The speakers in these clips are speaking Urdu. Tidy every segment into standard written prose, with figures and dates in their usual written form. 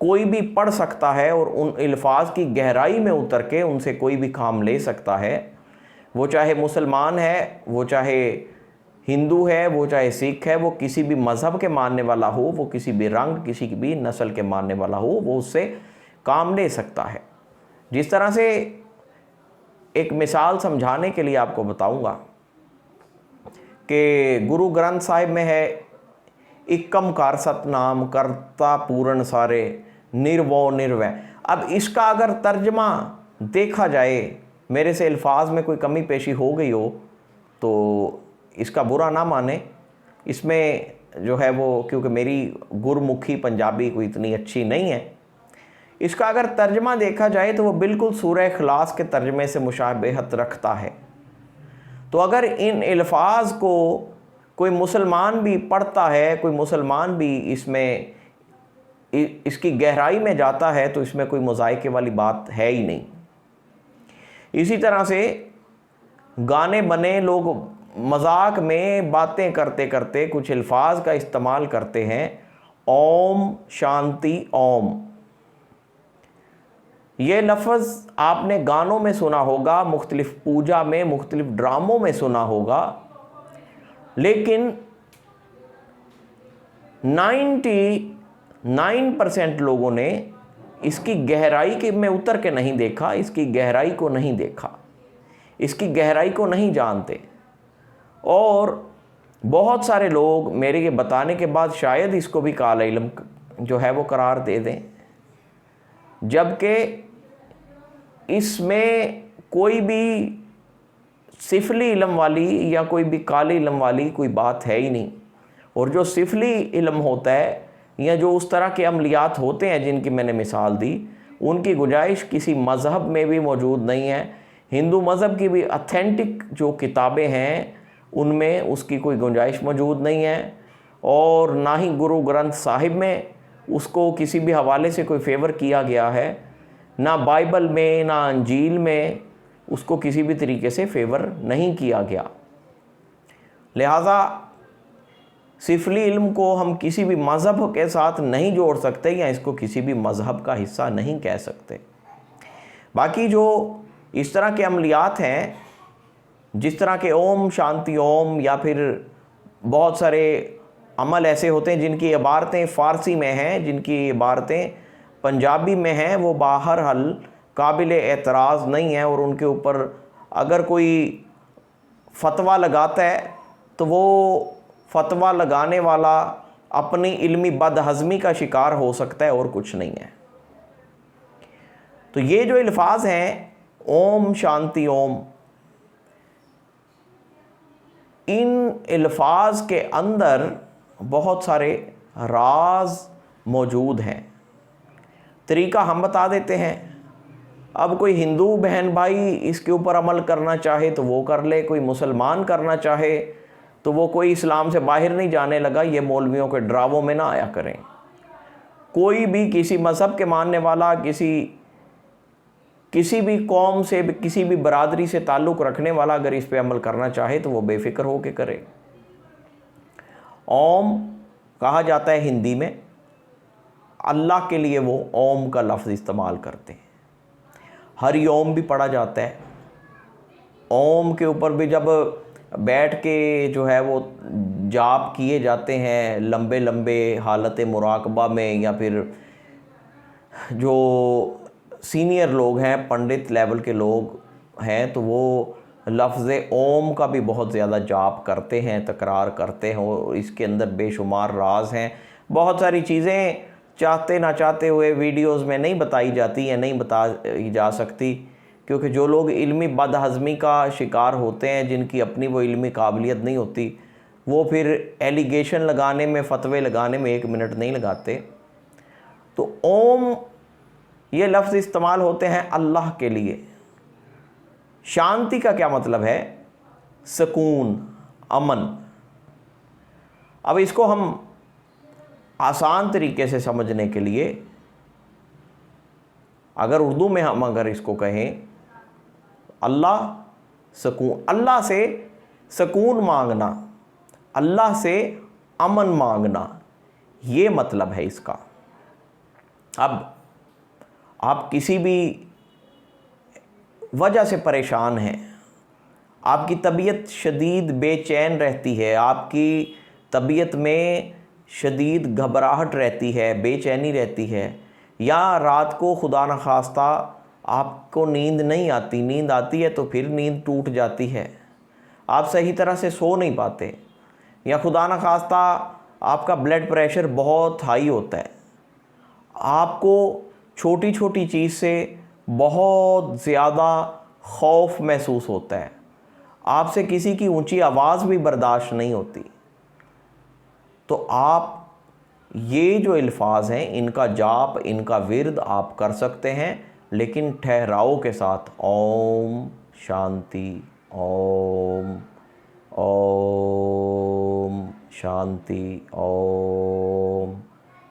کوئی بھی پڑھ سکتا ہے اور ان الفاظ کی گہرائی میں اتر کے ان سے کوئی بھی کام لے سکتا ہے، وہ چاہے مسلمان ہے، وہ چاہے ہندو ہے، وہ چاہے سکھ ہے، وہ کسی بھی مذہب کے ماننے والا ہو، وہ کسی بھی رنگ، کسی بھی نسل کے ماننے والا ہو، وہ اس سے کام لے سکتا ہے۔ جس طرح سے ایک مثال سمجھانے کے لیے آپ کو بتاؤں گا کہ گرو گرنتھ صاحب میں ہے اکم کار ست نام کرتا پورن سارے نروو نروے۔ اب اس کا اگر ترجمہ دیکھا جائے، میرے سے الفاظ میں کوئی کمی پیشی ہو گئی ہو تو اس کا برا نہ مانے، اس میں جو ہے وہ کیونکہ میری گرمکھی پنجابی کوئی اتنی اچھی نہیں ہے، اس کا اگر ترجمہ دیکھا جائے تو وہ بالکل سورہ اخلاص کے ترجمے سے مشابہت رکھتا ہے۔ تو اگر ان الفاظ کو کوئی مسلمان بھی پڑھتا ہے، کوئی مسلمان بھی اس کی گہرائی میں جاتا ہے تو اس میں کوئی مذائقے والی بات ہے ہی نہیں۔ اسی طرح سے گانے بنے، لوگ مذاق میں باتیں کرتے کرتے کچھ الفاظ کا استعمال کرتے ہیں، اوم شانتی اوم، یہ لفظ آپ نے گانوں میں سنا ہوگا، مختلف پوجا میں، مختلف ڈراموں میں سنا ہوگا، لیکن 99% لوگوں نے اس کی گہرائی میں اتر کے نہیں دیکھا، اس کی گہرائی کو نہیں دیکھا، اس کی گہرائی کو نہیں جانتے، اور بہت سارے لوگ میرے یہ بتانے کے بعد شاید اس کو بھی کالا علم جو ہے وہ قرار دے دیں، جبکہ اس میں کوئی بھی سفلی علم والی یا کوئی بھی کالے علم والی کوئی بات ہے ہی نہیں۔ اور جو سفلی علم ہوتا ہے یا جو اس طرح کے عملیات ہوتے ہیں جن کی میں نے مثال دی، ان کی گنجائش کسی مذہب میں بھی موجود نہیں ہے۔ ہندو مذہب کی بھی اتھینٹک جو کتابیں ہیں ان میں اس کی کوئی گنجائش موجود نہیں ہے، اور نہ ہی گرو گرنتھ صاحب میں اس کو کسی بھی حوالے سے کوئی فیور کیا گیا ہے، نہ بائبل میں، نہ انجیل میں اس کو کسی بھی طریقے سے فیور نہیں کیا گیا۔ لہٰذا سفلی علم کو ہم کسی بھی مذہب کے ساتھ نہیں جوڑ سکتے یا اس کو کسی بھی مذہب کا حصہ نہیں کہہ سکتے۔ باقی جو اس طرح کے عملیات ہیں، جس طرح کے اوم شانتی اوم، یا پھر بہت سارے عمل ایسے ہوتے ہیں جن کی عبارتیں فارسی میں ہیں، جن کی عبارتیں پنجابی میں ہیں، وہ باہرحال قابل اعتراض نہیں ہیں، اور ان کے اوپر اگر کوئی فتویٰ لگاتا ہے تو وہ فتویٰ لگانے والا اپنی علمی بد ہضمی کا شکار ہو سکتا ہے اور کچھ نہیں ہے۔ تو یہ جو الفاظ ہیں اوم شانتی اوم، ان الفاظ کے اندر بہت سارے راز موجود ہیں۔ طریقہ ہم بتا دیتے ہیں، اب کوئی ہندو بہن بھائی اس کے اوپر عمل کرنا چاہے تو وہ کر لے، کوئی مسلمان کرنا چاہے تو وہ کوئی اسلام سے باہر نہیں جانے لگا، یہ مولویوں کے ڈراووں میں نہ آیا کریں۔ کوئی بھی کسی مذہب کے ماننے والا، کسی بھی قوم سے، کسی بھی برادری سے تعلق رکھنے والا اگر اس پہ عمل کرنا چاہے تو وہ بے فکر ہو کے کرے۔ اوم کہا جاتا ہے ہندی میں، اللہ کے لیے وہ اوم کا لفظ استعمال کرتے ہیں۔ ہری اوم بھی پڑھا جاتا ہے۔ اوم کے اوپر بھی جب بیٹھ کے جو ہے وہ جاپ کیے جاتے ہیں لمبے لمبے حالت مراقبہ میں، یا پھر جو سینئر لوگ ہیں، پنڈت لیول کے لوگ ہیں، تو وہ لفظ اوم کا بھی بہت زیادہ جاپ کرتے ہیں، تکرار کرتے ہیں، اور اس کے اندر بے شمار راز ہیں۔ بہت ساری چیزیں چاہتے نہ چاہتے ہوئے ویڈیوز میں نہیں بتائی جاتی یا نہیں بتائی جا سکتی، کیونکہ جو لوگ علمی بد ہضمی کا شکار ہوتے ہیں، جن کی اپنی وہ علمی قابلیت نہیں ہوتی، وہ پھر ایلیگیشن لگانے میں، فتوے لگانے میں 1 منٹ نہیں لگاتے۔ تو اوم یہ لفظ استعمال ہوتے ہیں اللہ کے لیے۔ شانتی کا کیا مطلب ہے؟ سکون، امن۔ اب اس کو ہم آسان طریقے سے سمجھنے کے لیے اگر اردو میں ہم اس کو کہیں، اللہ سکون، اللہ سے سکون مانگنا، اللہ سے امن مانگنا، یہ مطلب ہے اس کا۔ اب آپ کسی بھی وجہ سے پریشان ہیں، آپ کی طبیعت شدید بے چین رہتی ہے، آپ کی طبیعت میں شدید گھبراہٹ رہتی ہے، بے چینی رہتی ہے، یا رات کو خدا نخواستہ آپ کو نیند نہیں آتی، نیند آتی ہے تو پھر نیند ٹوٹ جاتی ہے، آپ صحیح طرح سے سو نہیں پاتے، یا خدا نخواستہ آپ کا بلڈ پریشر بہت ہائی ہوتا ہے، آپ کو چھوٹی چھوٹی چیز سے بہت زیادہ خوف محسوس ہوتا ہے، آپ سے کسی کی اونچی آواز بھی برداشت نہیں ہوتی، تو آپ یہ جو الفاظ ہیں ان کا جاپ، ان کا ورد آپ کر سکتے ہیں، لیکن ٹھہراؤ کے ساتھ۔ اوم شانتی، اوم، اوم شانتی، اوم،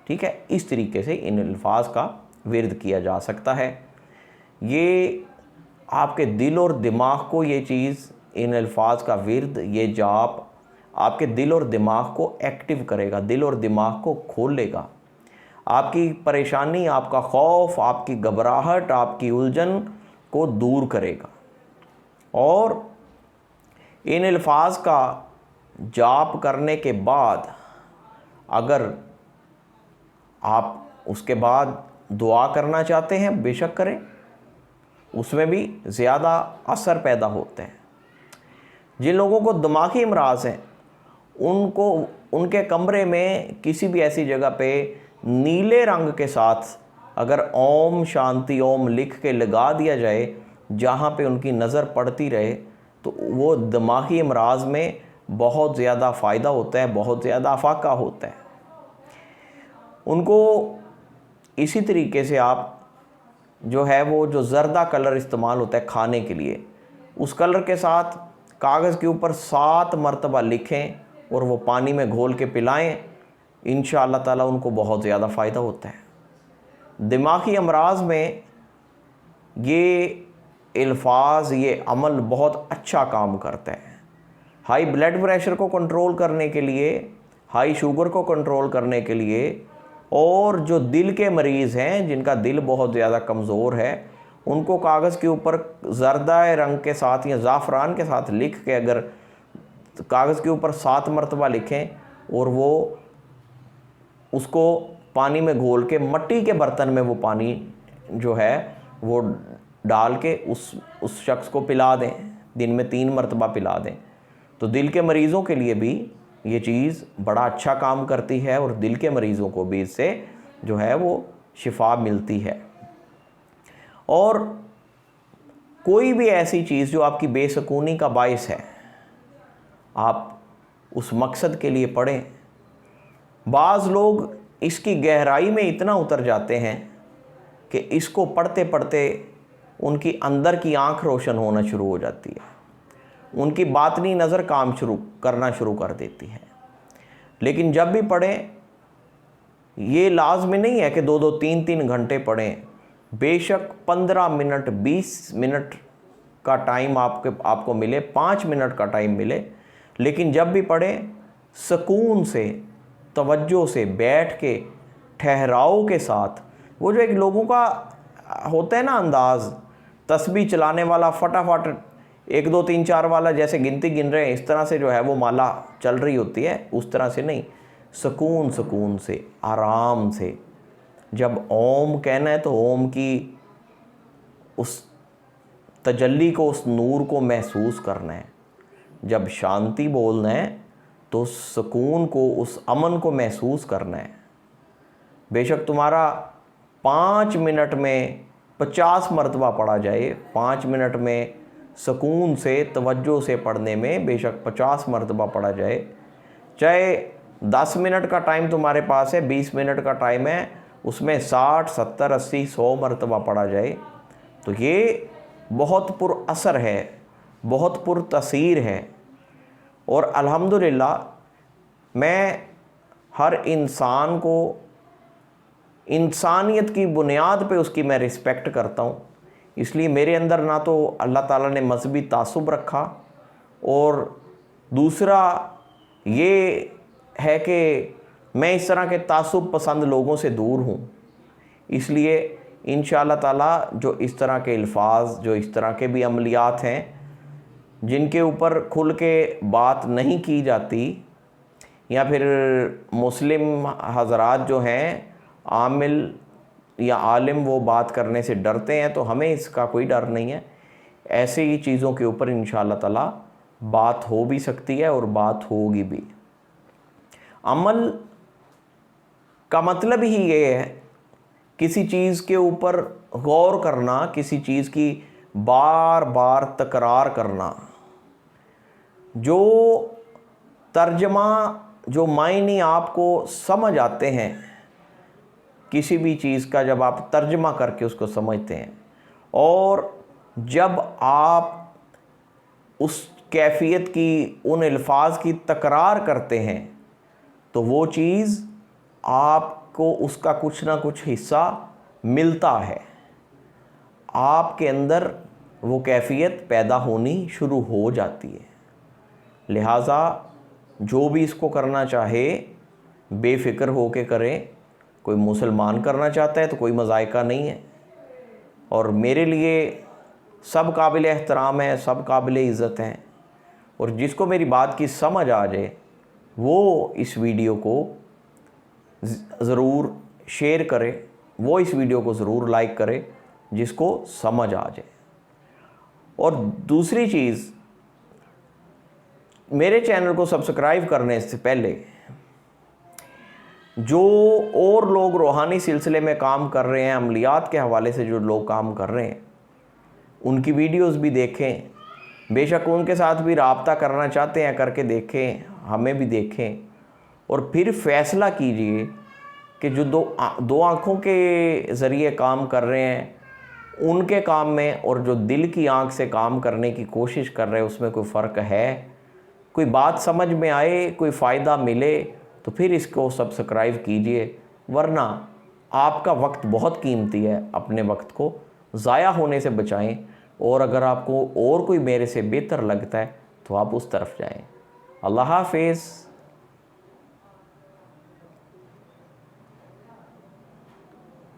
ٹھیک ہے، اس طریقے سے ان الفاظ کا ورد کیا جا سکتا ہے۔ یہ آپ کے دل اور دماغ کو یہ چیز، ان الفاظ کا ورد، یہ جاپ آپ کے دل اور دماغ کو ایکٹیو کرے گا، دل اور دماغ کو کھولے گا، آپ کی پریشانی، آپ کا خوف، آپ کی گھبراہٹ، آپ کی الجھن کو دور کرے گا۔ اور ان الفاظ کا جاپ کرنے کے بعد اگر آپ اس کے بعد دعا کرنا چاہتے ہیں بے شک کریں، اس میں بھی زیادہ اثر پیدا ہوتے ہیں۔ جن لوگوں کو دماغی امراض ہیں ان کے کمرے میں کسی بھی ایسی جگہ پہ نیلے رنگ کے ساتھ اگر اوم شانتی اوم لکھ کے لگا دیا جائے جہاں پہ ان کی نظر پڑتی رہے، تو وہ دماغی امراض میں بہت زیادہ فائدہ ہوتا ہے، بہت زیادہ افاقہ ہوتا ہے۔ ان کو اسی طریقے سے آپ جو ہے وہ جو زردہ کلر استعمال ہوتا ہے کھانے کے لیے، اس کلر کے ساتھ کاغذ کے اوپر 7 مرتبہ لکھیں اور وہ پانی میں گھول کے پلائیں، انشاءاللہ تعالیٰ ان کو بہت زیادہ فائدہ ہوتا ہے۔ دماغی امراض میں یہ الفاظ، یہ عمل بہت اچھا کام کرتا ہے۔ ہائی بلڈ پریشر کو کنٹرول کرنے کے لیے، ہائی شوگر کو کنٹرول کرنے کے لیے، اور جو دل کے مریض ہیں جن کا دل بہت زیادہ کمزور ہے، ان کو کاغذ کے اوپر زردہ رنگ کے ساتھ یا زعفران کے ساتھ لکھ کے اگر کاغذ کے اوپر 7 مرتبہ لکھیں اور وہ اس کو پانی میں گھول کے مٹی کے برتن میں وہ پانی جو ہے وہ ڈال کے اس شخص کو پلا دیں، دن میں 3 مرتبہ پلا دیں، تو دل کے مریضوں کے لیے بھی یہ چیز بڑا اچھا کام کرتی ہے، اور دل کے مریضوں کو بھی اس سے جو ہے وہ شفا ملتی ہے۔ اور کوئی بھی ایسی چیز جو آپ کی بے سکونی کا باعث ہے، آپ اس مقصد کے لیے پڑھیں۔ بعض لوگ اس کی گہرائی میں اتنا اتر جاتے ہیں کہ اس کو پڑھتے پڑھتے ان کی اندر کی آنکھ روشن ہونا شروع ہو جاتی ہے، ان کی باطنی نظر کام کرنا شروع کر دیتی ہے۔ لیکن جب بھی پڑھیں، یہ لازمی نہیں ہے کہ 2 3 گھنٹے پڑھیں، بے شک 15 منٹ 20 منٹ کا ٹائم آپ کو ملے، 5 منٹ کا ٹائم ملے، لیکن جب بھی پڑھیں سکون سے، توجہ سے، بیٹھ کے، ٹھہراؤ کے ساتھ۔ وہ جو ایک لوگوں کا ہوتا ہے نا انداز، تسبیح چلانے والا فٹافٹ 1 2 3 4 والا جیسے گنتی گن رہے ہیں، اس طرح سے جو ہے وہ مالا چل رہی ہوتی ہے، اس طرح سے نہیں، سکون سے، آرام سے۔ جب اوم کہنا ہے تو اوم کی اس تجلی کو، اس نور کو محسوس کرنا ہے۔ جب شانتی بولنا ہے تو سکون کو، اس امن کو محسوس کرنا ہے۔ بے شک تمہارا 5 منٹ میں 50 مرتبہ پڑھا جائے، 5 منٹ میں سکون سے، توجہ سے پڑھنے میں بے شک 50 مرتبہ پڑھا جائے، چاہے 10 منٹ کا ٹائم تمہارے پاس ہے، 20 منٹ کا ٹائم ہے، اس میں 60 70 80 100 مرتبہ پڑھا جائے، تو یہ بہت پر اثر ہے، بہت پر تاثیر ہے۔ اور الحمدللہ میں ہر انسان کو انسانیت کی بنیاد پہ اس کی میں رسپیکٹ کرتا ہوں، اس لیے میرے اندر نہ تو اللہ تعالیٰ نے مذہبی تعصب رکھا، اور دوسرا یہ ہے کہ میں اس طرح کے تعصب پسند لوگوں سے دور ہوں۔ اس لیے انشاءاللہ تعالیٰ جو اس طرح کے الفاظ، جو اس طرح کے بھی عملیات ہیں جن کے اوپر کھل کے بات نہیں کی جاتی، یا پھر مسلم حضرات جو ہیں عامل یا عالم وہ بات کرنے سے ڈرتے ہیں، تو ہمیں اس کا کوئی ڈر نہیں ہے۔ ایسے ہی چیزوں کے اوپر انشاءاللہ تعالیٰ بات ہو بھی سکتی ہے اور بات ہوگی بھی۔ عمل کا مطلب ہی یہ ہے کسی چیز کے اوپر غور کرنا، کسی چیز کی بار بار تکرار کرنا، جو ترجمہ، جو معنی آپ کو سمجھ آتے ہیں کسی بھی چیز کا، جب آپ ترجمہ کر کے اس کو سمجھتے ہیں اور جب آپ اس کیفیت کی، ان الفاظ کی تکرار کرتے ہیں، تو وہ چیز آپ کو اس کا کچھ نہ کچھ حصہ ملتا ہے، آپ کے اندر وہ کیفیت پیدا ہونی شروع ہو جاتی ہے۔ لہٰذا جو بھی اس کو کرنا چاہے بے فکر ہو کے کرے۔ کوئی مسلمان کرنا چاہتا ہے تو کوئی مذائقہ نہیں ہے، اور میرے لیے سب قابل احترام ہیں، سب قابل عزت ہیں، اور جس کو میری بات کی سمجھ آ جائے وہ اس ویڈیو کو ضرور شیئر کرے، وہ اس ویڈیو کو ضرور لائک کرے جس کو سمجھ آ جائے۔ اور دوسری چیز، میرے چینل کو سبسکرائب کرنے سے پہلے جو اور لوگ روحانی سلسلے میں کام کر رہے ہیں، عملیات کے حوالے سے جو لوگ کام کر رہے ہیں، ان کی ویڈیوز بھی دیکھیں، بے شک ان کے ساتھ بھی رابطہ کرنا چاہتے ہیں کر کے دیکھیں، ہمیں بھی دیکھیں، اور پھر فیصلہ کیجئے کہ جو دو آنکھوں کے ذریعے کام کر رہے ہیں ان کے کام میں اور جو دل کی آنکھ سے کام کرنے کی کوشش کر رہے ہیں اس میں کوئی فرق ہے، کوئی بات سمجھ میں آئے، کوئی فائدہ ملے تو پھر اس کو سبسکرائب کیجئے، ورنہ آپ کا وقت بہت قیمتی ہے، اپنے وقت کو ضائع ہونے سے بچائیں، اور اگر آپ کو اور کوئی میرے سے بہتر لگتا ہے تو آپ اس طرف جائیں۔ اللہ حافظ۔